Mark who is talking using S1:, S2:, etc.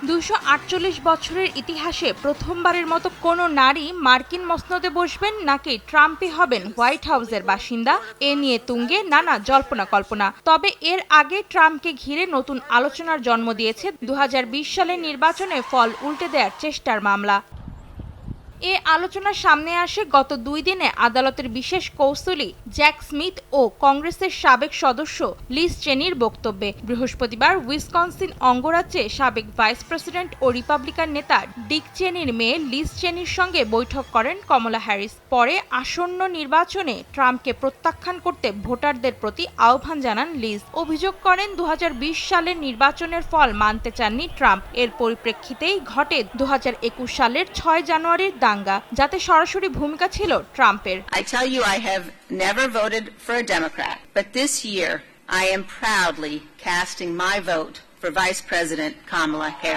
S1: 248 বছরের ইতিহাসে প্রথমবারের মতো কোনো নারী মার্কিন মসনদে বসবেন নাকি ট্রাম্পই হবেন হোয়াইট হাউসের বাসিন্দা, এ নিয়ে তুঙ্গে নানা জল্পনা কল্পনা। তবে এর আগে ট্রাম্পকে ঘিরে নতুন আলোচনার জন্ম দিয়েছে 2020 সালের নির্বাচনে ফল উল্টে দেওয়ার চেষ্টার মামলা। এ আলোচনার সামনে আসে গত 2 দিনে আদালতের বিশেষ কৌঁসুলি জ্যাক স্মিথ ও কংগ্রেসের সাবেক সদস্য লিজ চেনির বক্তব্যে। বৃহস্পতিবার উইসকনসিন অঙ্গরাজ্যে সাবেক ভাইস প্রেসিডেন্ট ও রিপাবলিকান নেতা ডিক চেনির মেয়ে লিজ চেনির সঙ্গে বৈঠক করেন কমলা হ্যারিস। পরে আসন্ন নির্বাচনে ট্রাম্পকে প্রত্যাখ্যান করতে ভোটারদের প্রতি আহ্বান জানান লিজ। অভিযোগ করেন 2020 সালের নির্বাচনের ফল মানতে চাননি ট্রাম্প। এর পরিপ্রেক্ষিতেই ঘটে 2021 সালের 6 জানুয়ারির দাঙ্গা, যাতে সরাসরি ভূমিকা ছিল ট্রাম্পের।
S2: I tell you, I have never voted for a Democrat, but this year I am proudly casting my vote for Vice President Kamala Harris.